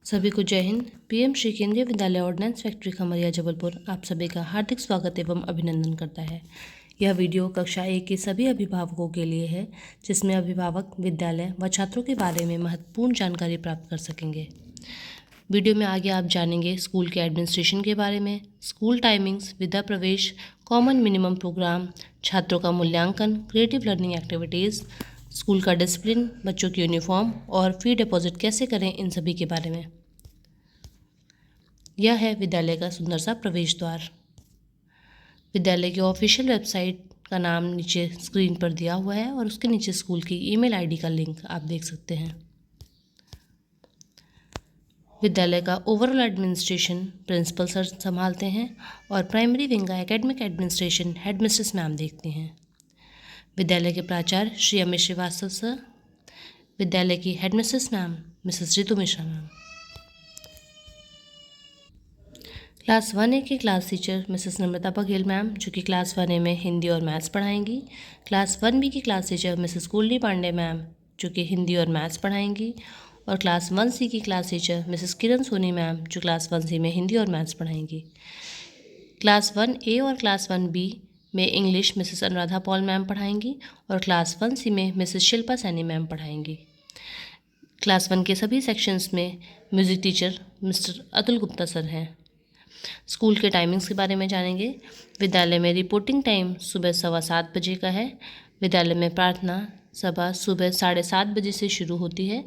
सभी को जय हिंद। पीएम श्री केंद्रीय विद्यालय ऑर्डिनेंस फैक्ट्री खमरिया जबलपुर आप सभी का हार्दिक स्वागत एवं अभिनंदन करता है। यह वीडियो कक्षा 1 के सभी अभिभावकों के लिए है, जिसमें अभिभावक विद्यालय व छात्रों के बारे में महत्वपूर्ण जानकारी प्राप्त कर सकेंगे। वीडियो में आगे आप जानेंगे स्कूल के एडमिनिस्ट्रेशन के बारे में, स्कूल टाइमिंग्स, विद्या प्रवेश, कॉमन मिनिमम प्रोग्राम, छात्रों का मूल्यांकन, क्रिएटिव लर्निंग एक्टिविटीज़, स्कूल का डिसिप्लिन, बच्चों की यूनिफॉर्म और फी डिपॉजिट कैसे करें, इन सभी के बारे में। यह है विद्यालय का सुंदर सा प्रवेश द्वार। विद्यालय की ऑफिशियल वेबसाइट का नाम नीचे स्क्रीन पर दिया हुआ है और उसके नीचे स्कूल की ईमेल आईडी का लिंक आप देख सकते हैं। विद्यालय का ओवरऑल एडमिनिस्ट्रेशन प्रिंसिपल सर संभालते हैं और प्राइमरी विंग का academic administration head mistress ma'am देखती हैं। विद्यालय के प्राचार्य श्री अमित श्रीवास्तव सर, विद्यालय की head mistress ma'am Mrs Ritu Mishra ma'am. Class 1A की क्लास टीचर मिसेस नम्रता बघेल मैम, जो कि क्लास 1A में हिंदी और मैथ्स पढ़ाएंगी। क्लास 1B की class teacher Mrs Kuldi Pandey ma'am, जो कि हिंदी और मैथ्स पढ़ाएंगी। और क्लास 1C की क्लास टीचर मिसेस किरण सोनी मैम, जो क्लास 1C में हिंदी और मैथ्स पढ़ाएंगी। क्लास 1A और क्लास 1B में English Mrs Anuradha Paul ma'am पढ़ाएंगी और क्लास 1C में मिसेस शिल्पा सैनी मैम पढ़ाएंगी। क्लास 1 के सभी सेक्शंस में music teacher Mister Atul Gupta sir हैं। स्कूल के टाइमिंग्स के बारे में जानेंगे। विद्यालय में रिपोर्टिंग टाइम सुबह 7:15 बजे का है। विद्यालय में प्रार्थना सभा सुबह 7:30 बजे से शुरू होती है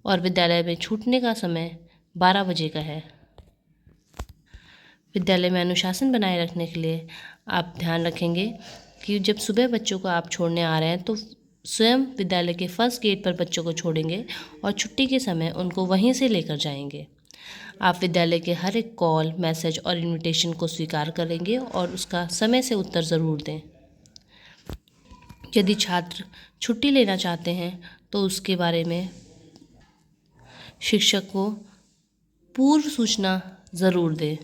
और विद्यालय में छूटने का समय 12 बजे का है। विद्यालय में अनुशासन बनाए रखने के लिए आप ध्यान रखेंगे कि जब सुबह बच्चों को आप छोड़ने आ रहे हैं तो स्वयं विद्यालय के फर्स्ट गेट पर बच्चों को छोड़ेंगे और छुट्टी के समय उनको वहीं से लेकर जाएंगे। आप विद्यालय के हर एक कॉल, मैसेज और इनविटेशन को स्वीकार करेंगे और उसका समय से उत्तर ज़रूर दें। यदि छात्र छुट्टी लेना चाहते हैं तो उसके बारे में शिक्षक को पूर्व सूचना ज़रूर दें।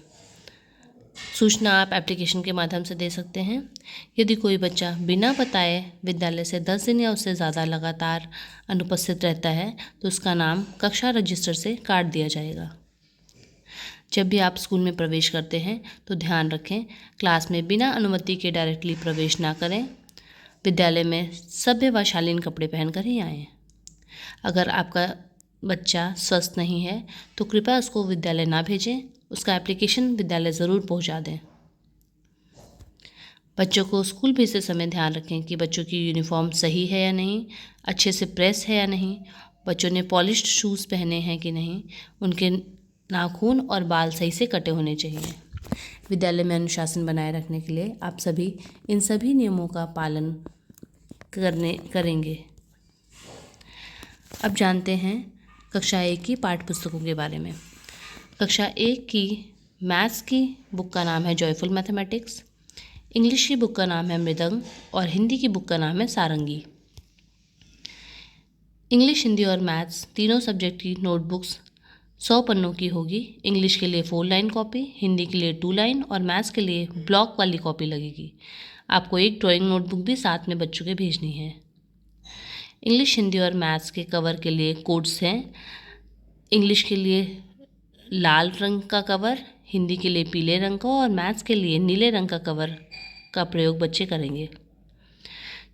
सूचना आप एप्लीकेशन के माध्यम से दे सकते हैं। यदि कोई बच्चा बिना बताए विद्यालय से 10 दिन या उससे ज़्यादा लगातार अनुपस्थित रहता है तो उसका नाम कक्षा रजिस्टर से काट दिया जाएगा। जब भी आप स्कूल में प्रवेश करते हैं तो ध्यान रखें, क्लास में बिना अनुमति के डायरेक्टली प्रवेश ना करें। विद्यालय में सभ्य व शालीन कपड़े पहनकर ही आएँ। अगर आपका बच्चा स्वस्थ नहीं है तो कृपया उसको विद्यालय ना भेजें, उसका एप्लीकेशन विद्यालय ज़रूर पहुंचा दें। बच्चों को स्कूल भेजते समय ध्यान रखें कि बच्चों की यूनिफॉर्म सही है या नहीं, अच्छे से प्रेस है या नहीं, बच्चों ने पॉलिश्ड शूज़ पहने हैं कि नहीं, उनके नाखून और बाल सही से कटे होने चाहिए। विद्यालय में अनुशासन बनाए रखने के लिए आप सभी इन सभी नियमों का पालन करेंगे। अब जानते हैं कक्षा 1 की पाठ्य पुस्तकों के बारे में। कक्षा 1 की मैथ्स की बुक का नाम है जॉयफुल मैथमेटिक्स, इंग्लिश की बुक का नाम है मृदंग और हिंदी की बुक का नाम है सारंगी। इंग्लिश, हिंदी और मैथ्स तीनों सब्जेक्ट की नोटबुक्स 100 पन्नों की होगी। इंग्लिश के लिए 4 लाइन कॉपी, हिंदी के लिए 2 लाइन और मैथ्स के लिए ब्लॉक वाली कॉपी लगेगी। आपको एक ड्राइंग नोटबुक भी साथ में बच्चों के भेजनी है। इंग्लिश, हिंदी और मैथ्स के कवर के लिए कोड्स हैं। इंग्लिश के लिए लाल रंग का कवर, हिंदी के लिए पीले रंग का और मैथ्स के लिए नीले रंग का कवर का प्रयोग बच्चे करेंगे।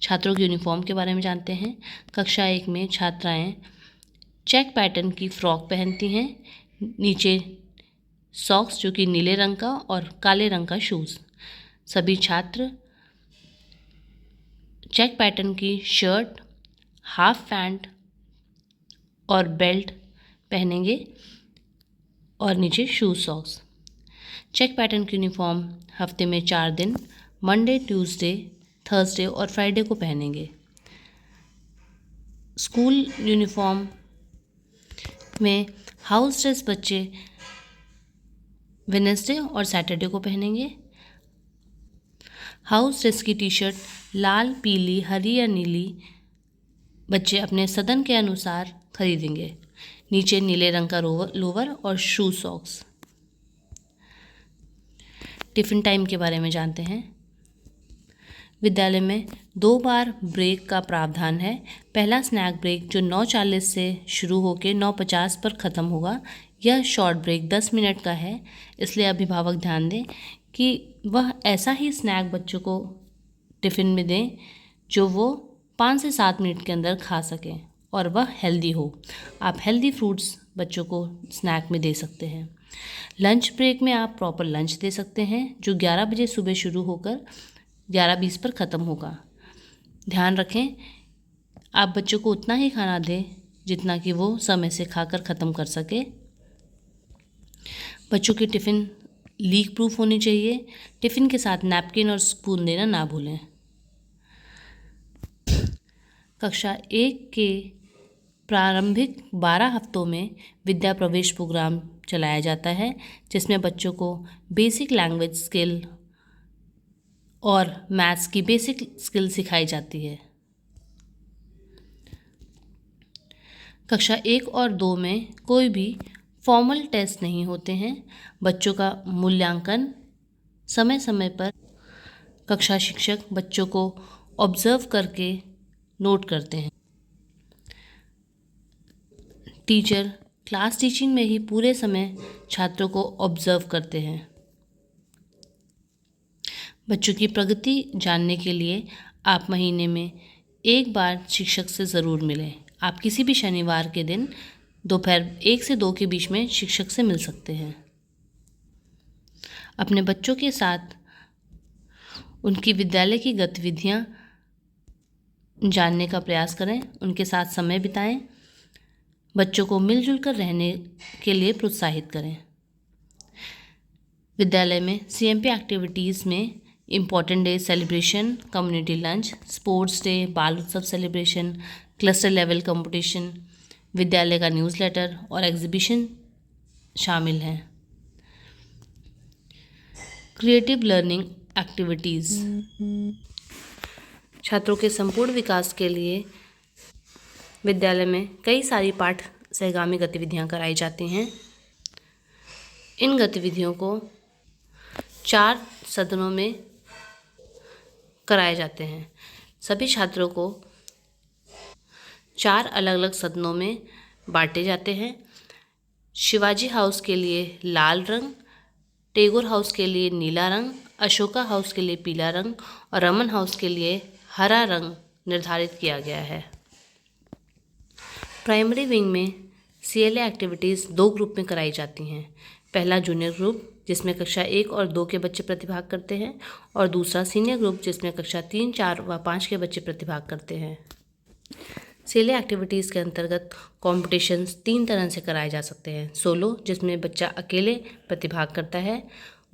छात्रों की यूनिफॉर्म के बारे में जानते हैं। कक्षा 1 में छात्राएं चेक पैटर्न की फ्रॉक पहनती हैं, नीचे सॉक्स जो कि नीले रंग का और काले रंग का शूज़। सभी छात्र चेक पैटर्न की शर्ट, हाफ पैंट और बेल्ट पहनेंगे और नीचे शूज़, सॉक्स। चेक पैटर्न की यूनिफॉर्म हफ्ते में 4 दिन मंडे, ट्यूसडे, थर्सडे और फ्राइडे को पहनेंगे। स्कूल यूनिफॉर्म में हाउस ड्रेस बच्चे वेडनेसडे और सैटरडे को पहनेंगे। हाउस ड्रेस की टी शर्ट लाल, पीली, हरी या नीली बच्चे अपने सदन के अनुसार खरीदेंगे। नीचे नीले रंग का लोवर और शू, सॉक्स। टिफ़िन टाइम के बारे में जानते हैं। विद्यालय में 2 बार ब्रेक का प्रावधान है। पहला स्नैक ब्रेक जो 9:40 से शुरू होकर 9:50 पर ख़त्म होगा, यह शॉर्ट ब्रेक 10 मिनट का है, इसलिए अभिभावक ध्यान दें कि वह ऐसा ही स्नैक बच्चों को टिफ़िन में दें जो वो 5 से 7 मिनट के अंदर खा सकें और वह हेल्दी हो। आप हेल्दी फ्रूट्स बच्चों को स्नैक में दे सकते हैं। लंच ब्रेक में आप प्रॉपर लंच दे सकते हैं जो 11 बजे सुबह शुरू होकर 11:20 पर ख़त्म होगा। ध्यान रखें आप बच्चों को उतना ही खाना दें जितना कि वो समय से खाकर ख़त्म कर सके। बच्चों की टिफ़िन लीक प्रूफ होनी चाहिए। टिफ़िन के साथ नैपकिन और स्पून देना ना भूलें। कक्षा 1 के प्रारंभिक 12 हफ्तों में विद्या प्रवेश प्रोग्राम चलाया जाता है जिसमें बच्चों को बेसिक लैंग्वेज स्किल और मैथ्स की बेसिक स्किल सिखाई जाती है। कक्षा 1 और 2 में कोई भी फॉर्मल टेस्ट नहीं होते हैं। बच्चों का मूल्यांकन समय समय पर कक्षा शिक्षक बच्चों को ऑब्जर्व करके नोट करते हैं। टीचर क्लास टीचिंग में ही पूरे समय छात्रों को ऑब्जर्व करते हैं। बच्चों की प्रगति जानने के लिए आप महीने में एक बार शिक्षक से ज़रूर मिलें। आप किसी भी शनिवार के दिन दोपहर 1 से 2 के बीच में शिक्षक से मिल सकते हैं। अपने बच्चों के साथ उनकी विद्यालय की गतिविधियां जानने का प्रयास करें, उनके साथ समय बिताएं। बच्चों को मिलजुल कर रहने के लिए प्रोत्साहित करें। विद्यालय में CMP एक्टिविटीज़ में important day celebration, community lunch, sports day, बाल उत्सव सेलिब्रेशन, क्लस्टर लेवल कंपटीशन, विद्यालय का न्यूज़लेटर और एग्जीबिशन शामिल हैं। क्रिएटिव लर्निंग एक्टिविटीज़ छात्रों के संपूर्ण विकास के लिए विद्यालय में कई सारी पाठ सहगामी गतिविधियां कराई जाती हैं। इन गतिविधियों को 4 सदनों में कराए जाते हैं। सभी छात्रों को 4 अलग अलग सदनों में बांटे जाते हैं। शिवाजी हाउस के लिए लाल रंग, टैगोर हाउस के लिए नीला रंग, अशोका हाउस के लिए पीला रंग और रमन हाउस के लिए हरा रंग निर्धारित किया गया है। प्राइमरी विंग में CLA एक्टिविटीज़ 2 ग्रुप में कराई जाती हैं। पहला जूनियर ग्रुप जिसमें कक्षा 1 और 2 के बच्चे प्रतिभाग करते हैं और दूसरा सीनियर ग्रुप जिसमें कक्षा 3, 4 व 5 के बच्चे प्रतिभाग करते हैं। CLA एक्टिविटीज़ के अंतर्गत कॉम्पिटिशन्स 3 तरह से कराए जा सकते हैं। सोलो जिसमें बच्चा अकेले प्रतिभाग करता है,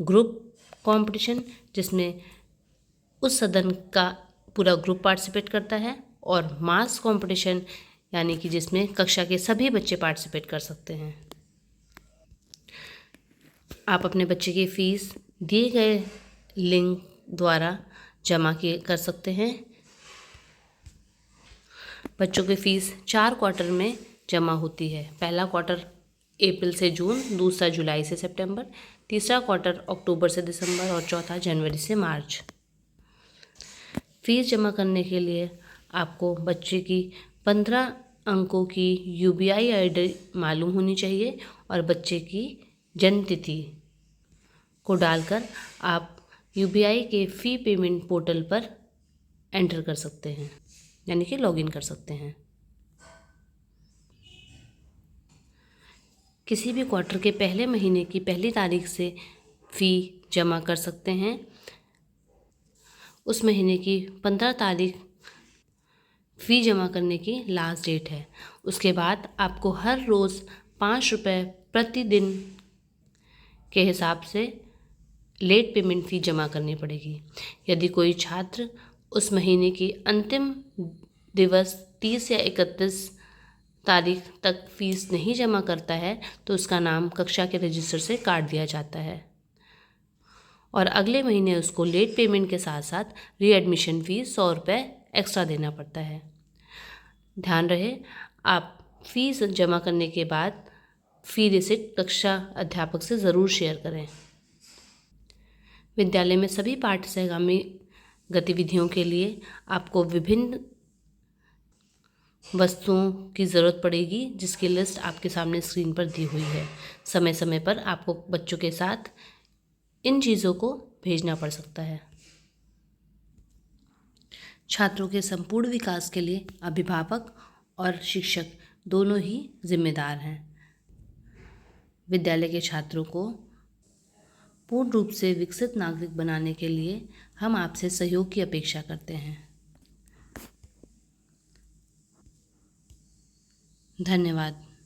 ग्रुप कंपटीशन जिसमें उस सदन का पूरा ग्रुप पार्टिसिपेट करता है और मास कंपटीशन यानी कि जिसमें कक्षा के सभी बच्चे पार्टिसिपेट कर सकते हैं। आप अपने बच्चे की फ़ीस दिए गए लिंक द्वारा जमा कर सकते हैं। बच्चों की फ़ीस 4 क्वार्टर में जमा होती है। पहला क्वार्टर अप्रैल से जून, दूसरा जुलाई से सितंबर, तीसरा क्वार्टर अक्टूबर से दिसंबर और चौथा जनवरी से मार्च। फ़ीस जमा करने के लिए आपको बच्चे की 15 अंकों की UBI ID मालूम होनी चाहिए और बच्चे की जन्म तिथि को डालकर आप UBI के फ़ी पेमेंट पोर्टल पर एंटर कर सकते हैं यानी कि लॉगिन कर सकते हैं। किसी भी क्वार्टर के पहले महीने की पहली तारीख से फ़ी जमा कर सकते हैं। उस महीने की 15 तारीख फ़ी जमा करने की लास्ट डेट है। उसके बाद आपको हर रोज़ 5 रुपये प्रतिदिन के हिसाब से लेट पेमेंट फ़ी जमा करनी पड़ेगी। यदि कोई छात्र उस महीने की अंतिम दिवस 30 या 31 तारीख तक फ़ीस नहीं जमा करता है तो उसका नाम कक्षा के रजिस्टर से काट दिया जाता है और अगले महीने उसको लेट पेमेंट के साथ साथ रीएडमिशन फ़ीस 100 रुपये एक्स्ट्रा देना पड़ता है। ध्यान रहे आप फ़ीस जमा करने के बाद फ़ी रिसिप्ट कक्षा अध्यापक से ज़रूर शेयर करें। विद्यालय में सभी पाठ सहगामी गतिविधियों के लिए आपको विभिन्न वस्तुओं की ज़रूरत पड़ेगी, जिसकी लिस्ट आपके सामने स्क्रीन पर दी हुई है। समय समय पर आपको बच्चों के साथ इन चीज़ों को भेजना पड़ सकता है। छात्रों के संपूर्ण विकास के लिए अभिभावक और शिक्षक दोनों ही जिम्मेदार हैं। विद्यालय के छात्रों को पूर्ण रूप से विकसित नागरिक बनाने के लिए हम आपसे सहयोग की अपेक्षा करते हैं। धन्यवाद।